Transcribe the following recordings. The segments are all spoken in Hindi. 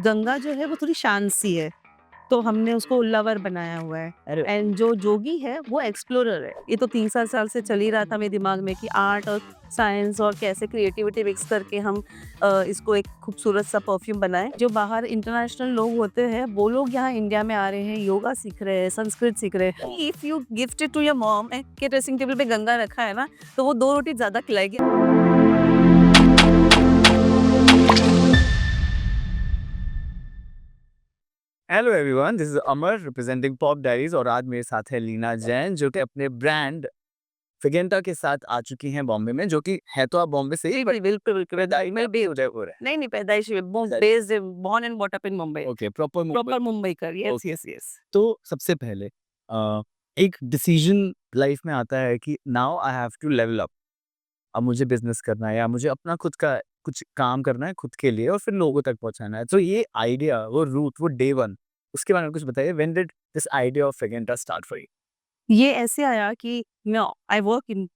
गंगा जो है वो थोड़ी शांत सी है, तो हमने उसको उल्लावर बनाया हुआ है। अरे एंड जो जोगी है वो एक्सप्लोरर है। ये तो 3-4 साल से चल ही रहा था मेरे दिमाग में कि आर्ट और साइंस और कैसे क्रिएटिविटी मिक्स करके हम इसको एक खूबसूरत सा परफ्यूम बनाएँ। जो बाहर इंटरनेशनल लोग होते हैं, वो लोग यहाँ इंडिया में आ रहे हैं, योगा सीख रहे हैं, संस्कृत सीख रहे हैं। If you gift it to your mom के ड्रेसिंग टेबल पे गंगा रखा है ना, तो वो 2 रोटी ज़्यादा खिलाएगी। Hello everyone, this is Amar representing pop diaries और आज मेरे साथ है लीना जैन जो कि अपने ब्रांड फिगेंटा के साथ आ चुकी हैं बॉम्बे में। जो कि है तो आप बॉम्बे से ही, जी, बट जी, बिल्कुल, बिल्कुल। पैदाइश मैं आपकी भी उदयपुर है। नहीं, नहीं, पैदाइशी sir, based born and brought up in Mumbai. Okay, proper Mumbai. Proper Mumbaikar. Yes, okay, yes, yes. तो सबसे पहले एक डिसीजन लाइफ में आता है कि now I have to level up. अब मुझे बिजनेस करना है या मुझे अपना खुद का कुछ काम करना है खुद के लिए और फिर लोगों तक पहुंचाना है। तो ये आइडिया, वो रूट, वो डे वन, उसके बारे में कुछ बताइए। When did this idea of Figenta start for you? ये ऐसे आया कि मैं I work in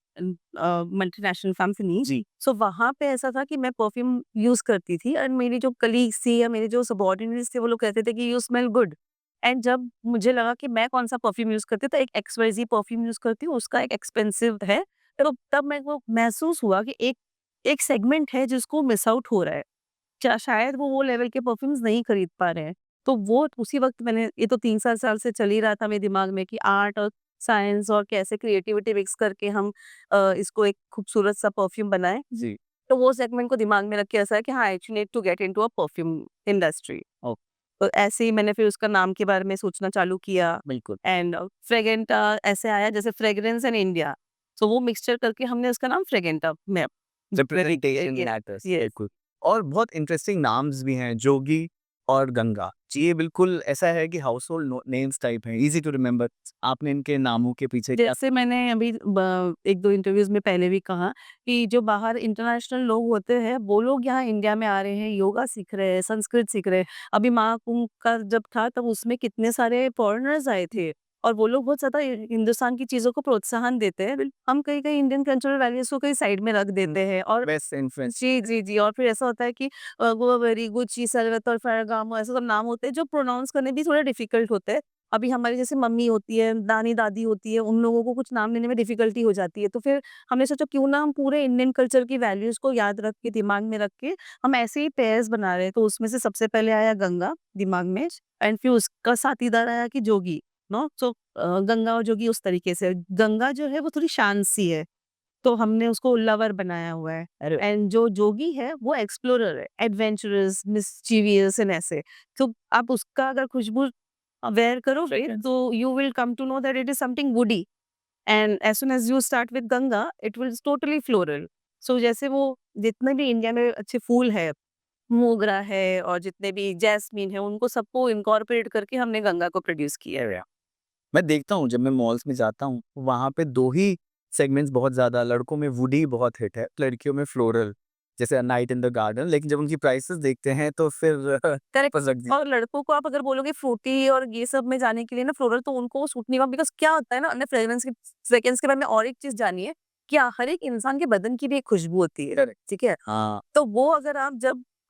multinational company. जी। सो वहाँ पे ऐसा था कि मैं परफ्यूम यूज़ करती थी और मेरी जो कलीग्स थी या मेरे जो सबॉर्डिनेट्स थे, वो लोग कहते थे कि यू स्मेल गुड। एंड जब मुझे लगा कि मैं कौन-सा परफ्यूम यूज़ करती हूँ, तो एक एक्सवाईज़ी परफ्यूम यूज़ करती हूँ, उसका एक एक्सपेंसिव है। तो तब मेरे को महसूस हुआ कि एक एक सेगमेंट है जिसको मिस आउट हो रहा है। शायद वो लेवल के परफ्यूम्स नहीं खरीद पा रहे हैं। तो वो उसी वक़्त मैंने, ये तो 3-4 साल से चल ही रहा था मेरे दिमाग में कि आर्ट और साइंस और कैसे क्रिएटिविटी मिक्स करके हम इसको एक खूबसूरत सा परफ्यूम बनाएँ। जी। तो वो सेगमेंट को दिमाग में रख के ऐसा है कि हाँ, I actually need to get into a perfume industry. ओ, तो ऐसे ही मैंने फिर उसका नाम के बारे में सोचना चालू किया। बिल्कुल। एंड फ्रेगेंटा ऐसे आया जैसे फ्रेग्रेंस इन इंडिया। सो वो मिक्सचर करके हमने उसका नाम फ्रेगेंटा में रिप्रेजेंटेशन यस, मैटर्स, यस। बिल्कुल। और बहुत इंटरेस्टिंग नाम्स भी हैं, जोगी और गंगा जी। ये बिल्कुल ऐसा है कि हाउस होल्ड नेम्स टाइप हैं, इजी टू रिमेम्बर। आपने इनके नामों के पीछे क्या? जैसे मैंने अभी 1-2 इंटरव्यूज़ में पहले भी कहा कि जो बाहर इंटरनेशनल लोग होते हैं, वो लोग यहाँ इंडिया में आ रहे हैं, योगा सीख रहे हैं, संस्कृत सीख रहे हैं। अभी महाकुंभ का जब था, तब उसमें कितने सारे फॉरेनर्स आए थे और वो लोग बहुत ज़्यादा हिंदुस्तान की चीज़ों को प्रोत्साहन देते हैं। हम कहीं-कहीं इंडियन कल्चरल वैल्यूज़ को कहीं साइड में रख देते हैं और वेस्ट इन्फ्लुएंस। जी, जी, जी। और फिर ऐसा होता है कि गोवावेरी, गुच्ची, सलवत, फेरागामो ऐसे सब नाम होते हैं जो प्रोनाउंस करने भी थोड़े डिफिकल्ट होते हैं। अभी हमारी जैसे मम्मी होती है, नानी-दादी होती है, उन लोगों को कुछ नाम लेने में डिफ़िकल्टी हो जाती है। तो फिर हमने सोचा क्यों ना हम पूरे इंडियन कल्चर की वैल्यूज़ को याद रख के, दिमाग में रख के, हम ऐसे ही पेयर्स बना रहे हैं। तो उसमें से सबसे पहले आया गंगा दिमाग में एंड फिर उसका साथीदार आया कि जोगी, नो? सो गंगा और जोगी उस तरीके से। गंगा जो है वो थोड़ी शांत सी है, तो हमने उसको उल्लावर बनाया हुआ है। अरे एंड जो जोगी है वो एक्सप्लोरर है, एडवेंचरस, मिस्चीवियस एंड ऐसे। तो आप उसका अगर खुशबू वेयर करोगे फ्रेग्रेंस। तो you will come to know that it is something woody and as soon as you start with Ganga it will totally floral. So जैसे वो जितने भी इंडिया में अच्छे फूल है, मोगरा है और जितने भी जैस्मीन है, उनको सबको इनकॉर्पोरेट करके हमने गंगा को प्रोड्यूस किया है। मैं देखता हूँ जब मैं मॉल्स में जाता हूँ, वहाँ पे 2 ही सेगमेंट्स बहुत ज़्यादा, लड़कों में वुडी बहुत हिट है, लड़कियों में फ्लोरल, जैसे a night in the garden. लेकिन जब उनकी प्राइसेज़ देखते हैं तो फिर करेक्ट। पसंद जी। और लड़कों को आप अगर बोलोगे फ्रूटी और ये सब में जाने के लिए ना, फ्लोरल, तो उनको वो सूट नहीं होगा। बिकॉज़ क्या होता है ना, हमने फ्रेग्रेंस के फ्रेग्रेंस के बारे में और एक चीज़ जानी है, क्या हर एक इंसान के बदन की भी एक खुशबू होती है, करेक्ट। ठीक है? हाँ, तो वो अगर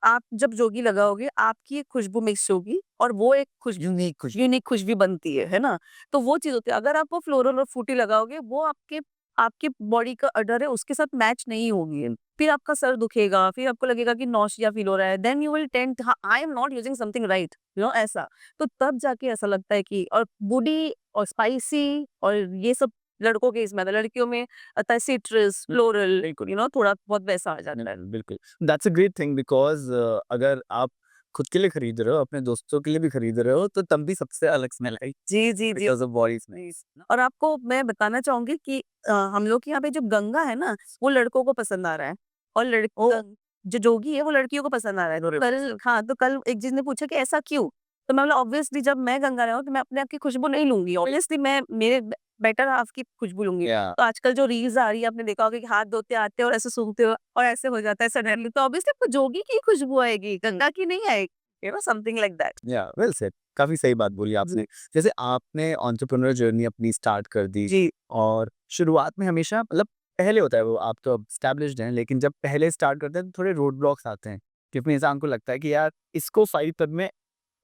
आप जब जोगी लगाओगे, आपकी एक खुशबू मिक्स होगी और वो एक यूनिक खुशबू। यूनिक खुशबू बनती है ना? तो वो चीज़ होती है। अगर आप वो फ्लोरल और फ्रूटी लगाओगे, वो आपके आपके बॉडी का ऑडर है, उसके साथ मैच नहीं होगी। फिर आपका सर दुखेगा, फिर आपको लगेगा कि नौसिया फील हो रहा है, देन यू विल टेंट हाँ, I am not using something right, ऐसा। तो तब जाके ऐसा लगता है कि और वुडी और स्पाइसी और ये सब लड़कों के इसमें आता है, लड़कियों में आता है सिट्रस, हुँ, फ्लोरल, बिल्कुल। थोड़ा बहुत वैसा आ जाता है। बिल्कुल, बिल्कुल। That's a great thing because अगर आप खुद के लिए खरीद रहे हो, अपने दोस्तों के लिए भी खरीद रहे हो, तो तब भी सबसे अलग स्मेल आएगी जी, जी, जी। बिकॉज़ ऑफ बॉडी जी। स्मेल्स। और आपको मैं बताना चाहूँगी कि हम लोग के यहाँ पे जो गंगा है ना, वो लड़कों को पसंद आ रहा है और ओह! जो जोगी है वो लड़कियों को पसंद आ रहा है। तो अरे कल हाँ, तो कल एक चीज़ ने पूछा कि ऐसा क्यों? तो मैं बोला ऑब्वियसली जब मैं गंगा लगाऊँ तो मैं अपने आप की खुशबू नहीं लूँगी। ऑब्वियसली मैं मेरे बेटर हाल्फ की खुशबू लूँगी। या तो आजकल जो रील्स आ रही है, आपने देखा होगा कि हाथ धोते आते हैं और ऐसे सूंघते हो और ऐसे हो जाता है सडनली, तो ऑब्वियसली आपको जोगी की खुशबू आएगी, गंगा की नहीं आएगी। Something like that. Well said. काफ़ी सही बात बोली आपने। जी। जैसे आपने एंटरप्रेन्योर जर्नी अपनी स्टार्ट कर दी जी। और शुरुआत में हमेशा मतलब पहले होता है वो, आप तो अब एस्टेब्लिश्ड हैं, लेकिन जब पहले स्टार्ट करते हैं तो थोड़े रोड ब्लॉक्स आते हैं। कि अपने इंसान को लगता है कि यार इसको फाइट करने में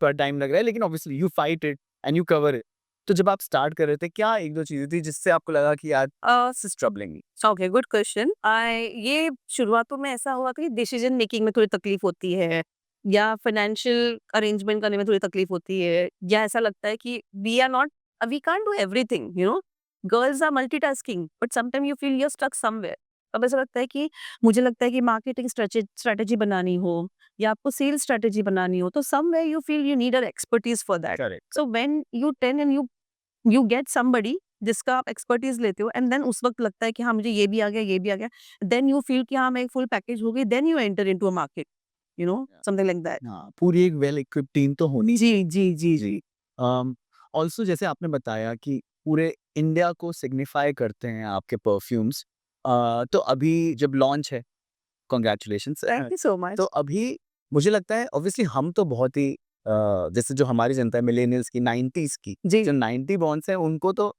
थोड़ा टाइम लग रहा है, लेकिन obviously you fight it and you cover it. तो जब आप स्टार्ट कर रहे थे, क्या 1-2 चीज़ें थी जिससे आपको लगा कि यार this is troubling me? Okay, good question. I ये शुरुआतों में ऐसा हुआ कि डिसीजन मेकिंग में थोड़ी तकलीफ होती है, या फाइनेंशियल अरेंजमेंट करने में थोड़ी तकलीफ होती है, या ऐसा लगता है कि we can't do everything, you know. Girls are multitasking, but sometime you feel you are stuck somewhere. अब ऐसा लगता है कि मुझे लगता है कि मार्केटिंग स्ट्रेटेजी बनानी हो, या आपको सेल्स स्ट्रेटेजी बनानी हो, तो somewhere you feel you need a expertise for that. Correct. So when you ten and you get somebody जिसका आप एक्सपर्टीज लेते हो, एंड देन उस वक्त लगता है कि हाँ, मुझे ये भी आ गया, ये भी आ गया। देन यू फील कि हाँ, मैं एक फुल पैकेज हो गई, then you enter into a market, you know, something like that. हाँ, पूरी एक वेल इक्विप्ड टीम तो होनी जी, जी, जी, जी। जी। ऑल्सो जैसे आपने बताया कि पूरे इंडिया को सिग्निफाई करते हैं आपके परफ्यूम्स। तो अभी जब लॉन्च है, कांग्रेचुलेशंस। थैंक यू सो तो मच। अभी मुझे लगता है ऑब्वियसली हम तो बहुत ही जैसे जो हमारी जनता है मिलेनियल्स की 90s की, जी। जो 90 बॉर्न्स हैं उनको तो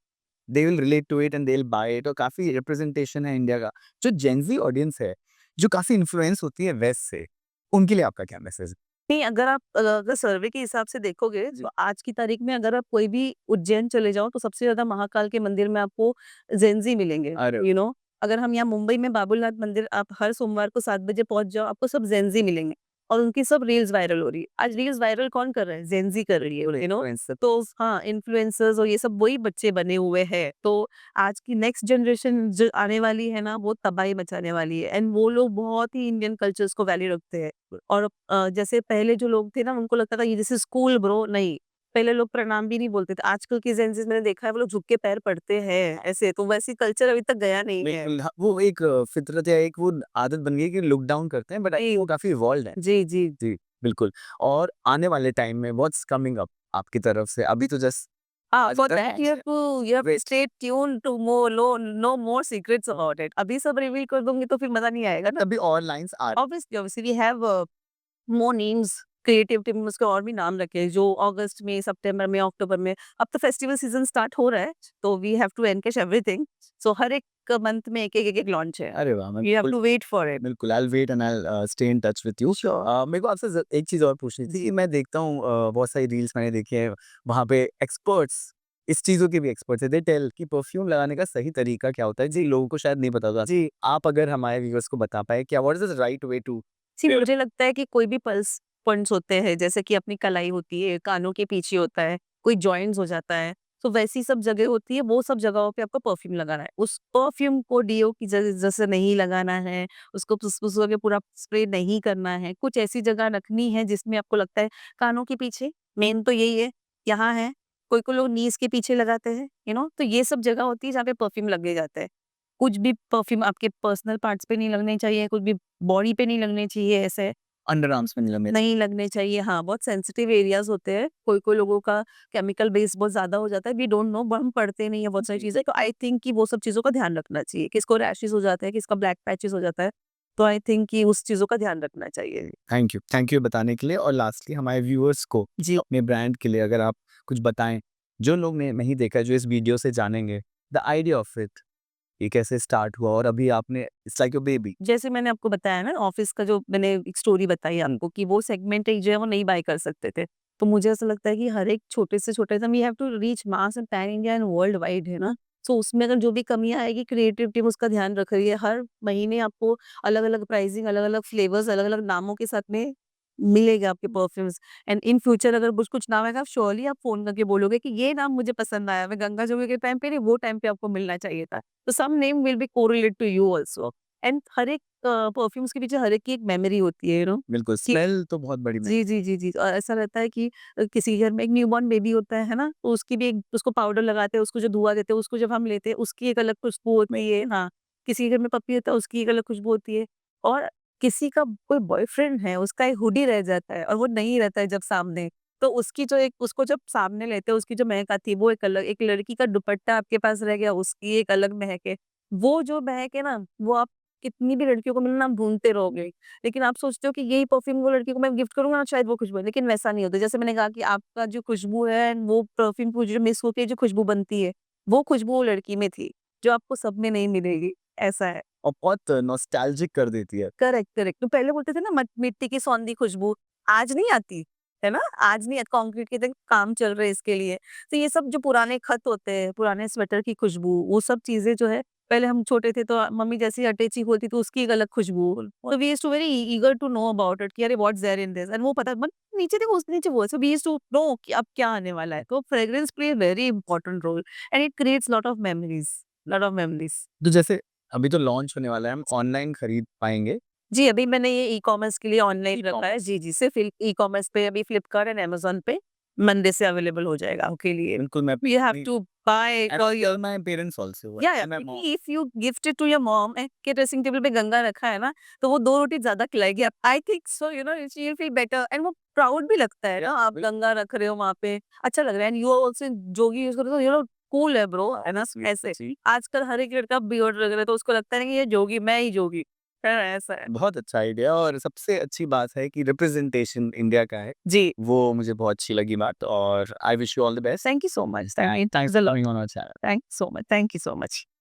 they will relate to it and they will buy it, और काफ़ी रिप्रेजेंटेशन है इंडिया का। जो जेन ज़ी ऑडियंस है, जो काफ़ी इन्फ्लुएंस होती है वेस्ट से, उनके लिए आपका क्या मैसेज है? नहीं, अगर सर्वे के हिसाब से देखोगे, जी। तो आज की तारीख में अगर आप कोई भी उज्जैन चले जाओ, तो सबसे ज़्यादा महाकाल के मंदिर में आपको ज़ेन-ज़ी मिलेंगे, अरे यू नो। अगर हम यहाँ मुंबई में बाबुलनाथ मंदिर, आप हर सोमवार को 7 बजे पहुँच जाओ, आपको सब ज़ेन-ज़ी मिलेंगे, और उनकी सब रील्स वायरल हो रही है। आज रील्स वायरल कौन कर रहा है? ज़ेन-ज़ी कर रही है, यू नो। इन्फ्लुएंसर। तो हाँ, इन्फ्लुएंसर्स और ये सब वही बच्चे बने हुए हैं। तो आज की नेक्स्ट जनरेशन जो आने वाली है ना, वो तबाही मचाने वाली है, एंड वो लोग बहुत ही इंडियन कल्चर्स को वैल्यू रखते हैं। और जैसे पहले जो लोग थे ना, उनको लगता था ये दिस इज़ कूल ब्रो, नहीं, पहले लोग प्रणाम भी नहीं बोलते थे। आजकल की जेनज़ीज़ मैंने देखा है, वो लोग झुक के पैर पड़ते हैं, ऐसे। तो वैसी कल्चर अभी तक गया नहीं है। बिल्कुल, हाँ, वो एक फितरत या एक वो आदत बन गई है कि लुक डाउन करते हैं, बट आई थिंक जी, वो काफ़ी इवॉल्व्ड है। जी, जी। जी, बिल्कुल। और आने वाले टाइम में व्हाट्स कमिंग अप आपकी तरफ से? अभी तो जस्ट हाँ, आज फॉर तक that you have to wait. Stay tuned to know more secrets about it. अभी सब रिवील कर दूँगी तो फिर मज़ा नहीं आएगा ना। अभी और लाइन्स आ रही obviously, obviously we have more names, creative team में उसके और भी नाम रखे हैं, जो अगस्त में, सितंबर में, अक्टूबर में। अब तो फेस्टिवल सीजन स्टार्ट हो रहा है, तो we have to encash everything. So हर एक मंथ में एक लॉन्च है। अरे वाह! मैं यू हैव बिल्कुल टू वेट फॉर इट। बिल्कुल, I will wait and I will stay in touch with you. Sure. मेरे को आपसे एक चीज़ और पूछनी थी। मैं देखता हूँ बहुत सारी रील्स मैंने देखी है, वहाँ पे एक्सपर्ट्स, इस चीज़ों के भी एक्सपर्ट्स हैं, दे टेल कि परफ्यूम लगाने का सही तरीका क्या होता है? जी, लोगों को शायद नहीं पता होता। जी। आप अगर हमारे व्यूअर्स को बता पाएँ, क्या what is the right way to see, मुझे लगता है कि कोई भी पल्स पॉइंट्स होते हैं, जैसे कि अपनी कलाई होती है, कानों के पीछे होता है, कोई जॉइंट्स हो जाता है, तो वैसी सब जगह होती है, वो सब जगहों पे आपको परफ्यूम लगाना है। उस परफ्यूम को डीओ की जगह से नहीं लगाना है, उसको फुस-फुस करके पूरा स्प्रे नहीं करना है। कुछ ऐसी जगह रखनी है जिसमें आपको लगता है कानों के पीछे, मेन तो यही है, यहाँ है, कोई-कोई लोग नीज़ के पीछे लगाते हैं, यू नो, तो ये सब जगह होती है जहाँ पे परफ्यूम लगे जाते हैं। कुछ भी परफ्यूम आपके पर्सनल पार्ट्स पे नहीं लगने चाहिए, कुछ भी बॉडी पे नहीं लगने चाहिए ऐसे। अंडर आर्म्स में नहीं लगे? नहीं लगने चाहिए, हाँ, बहुत सेंसिटिव एरियाज़ होते हैं। कोई-कोई लोगों का केमिकल बेस बहुत ज़्यादा हो जाता है, वी डोंट नो, हम पढ़ते नहीं है बहुत सारी जी। चीज़ें, तो आई थिंक कि वो सब चीज़ों का ध्यान रखना चाहिए। किसको रैशेज़ हो जाते हैं, किसका ब्लैक पैचेज़ हो जाता है, तो आई थिंक कि उस चीज़ों का ध्यान रखना चाहिए। थैंक यू बताने के लिए। और लास्टली हमारे व्यूअर्स को जी। अपने ब्रांड के लिए अगर आप कुछ बताएँ, जो लोग ने नहीं देखा है, जो इस वीडियो से जानेंगे, द आइडिया ऑफ इट, ये कैसे स्टार्ट हुआ और अभी आपने इट्स लाइक योर बेबी। जैसे मैंने आपको बताया ना, ऑफ़िस का जो मैंने एक स्टोरी बताई हुँ। आपको, कि वो सेगमेंट एक जो है वो नहीं बाय कर सकते थे। तो मुझे ऐसा लगता है कि हर एक छोटे से छोटे से we have to reach mass and pan India and world wide, है ना? सो उसमें अगर जो भी कमियाँ आएगी, क्रिएटिव टीम उसका ध्यान रख रही है। हर महीने आपको अलग-अलग प्राइसिंग, अलग-अलग फ्लेवर्स, अलग-अलग नामों के साथ में मिलेगा आपके परफ्यूम्स। एंड इन फ्यूचर अगर कुछ नाम आएगा, श्योरली आप फ़ोन करके बोलोगे कि ये नाम मुझे पसंद आया। मैं गंगा जमुना के टाइम पे नहीं, वो टाइम पे आपको मिलना चाहिए था। तो some name will be correlate to you also. And हर एक परफ्यूम्स के पीछे हर एक की एक मेमोरी होती है, यू नो, बिल्कुल, कि स्मेल तो बहुत बड़ी मैं जी, जी, जी, जी। ऐसा रहता है कि किसी घर में एक न्यूबॉर्न बेबी होता है ना? तो उसकी भी एक, उसको पाउडर लगाते हैं, उसको जो धुआँ देते हैं, उसको जब हम लेते हैं, उसकी एक अलग खुशबू होती है। हाँ, किसी के घर में पपी होता है, उसकी एक अलग खुशबू होती है। और किसी का कोई बॉयफ्रेंड है, उसका एक हुडी रह जाता है और वो नहीं रहता है जब सामने, तो उसकी जो एक, उसको जब सामने लेते हैं, उसकी जो महक आती है, वो एक अलग। एक लड़की का दुपट्टा आपके पास रह गया, उसकी एक अलग महक है। वो जो महक है ना, वो आप कितनी भी लड़कियों को मिले ना, आप ढूँढते रहोगे। लेकिन आप सोचते हो कि यही परफ्यूम वो लड़की को मैं गिफ्ट करूँगा ना, शायद वो खुशबू है, लेकिन वैसा नहीं होता। जैसे मैंने कहा कि आपका जो खुशबू है, वो परफ्यूम की जो मिस होके जो खुशबू बनती है, वो खुशबू वो लड़की में थी, जो आपको सब में नहीं मिलेगी, ऐसा है। और बहुत नॉस्टैल्जिक कर देती है। Correct, correct. तो पहले बोलते थे ना मट मिट्टी की सौंधी खुशबू, आज नहीं आती, है ना? आज नहीं कंक्रीट के देख काम चल रहे हैं इसके लिए। तो ये सब जो पुराने खत होते हैं, पुराने स्वेटर की खुशबू, वो सब चीज़ें जो है पहले हम छोटे थे तो मम्मी जैसे ही अटैची खोलती तो उसकी एक अलग खुशबू। तो we used to very eager to know about it कि अरे what's there in this and वो पता मन नीचे देखो उस नीचे वो so we used to know कि अब क्या आने वाला है। तो fragrance play a very important role and it creates lot of memories. तो जैसे अभी तो लॉन्च होने वाला है, हम ऑनलाइन खरीद पाएँगे? जी, अभी मैंने ये ई-कॉमर्स के लिए ऑनलाइन रखा है। ई-कॉमर्स। जी, जी, सिर्फ़ ई-कॉमर्स पे अभी फ्लिपकार्ट एंड अमेज़न पे मंडे से अवेलेबल हो जाएगा आपके लिए। बिल्कुल, मैं यू हैव अपनी to buy and for I your tell my parents also या एंड माय मॉम। क्योंकि if you gift it to your mom के ड्रेसिंग टेबल पे गंगा रखा है ना, तो वो 2 रोटी ज़्यादा खिलाएगी। I think so you know she will feel better and वो प्राउड भी लगता है या ना, आप बिल गंगा रख रहे हो वहाँ पे, अच्छा लग रहा है and you are also Jogi use कर रहे हो, यू नो कूल है ब्रो, है ना? स्वीट ऐसे। जी। आजकल हर एक लड़का बियर्ड रख रहा है तो उसको लगता है कि ये जोगी, मैं ही जोगी। है ना? ऐसा है। बहुत अच्छा आइडिया और सबसे अच्छी बात है कि रिप्रेजेंटेशन इंडिया का है। जी। वो मुझे बहुत अच्छी लगी बात और I wish you all the best. Thank you so much. Thanks Thanks a for lot. Coming on our channel. Thanks so much. Thank you so much.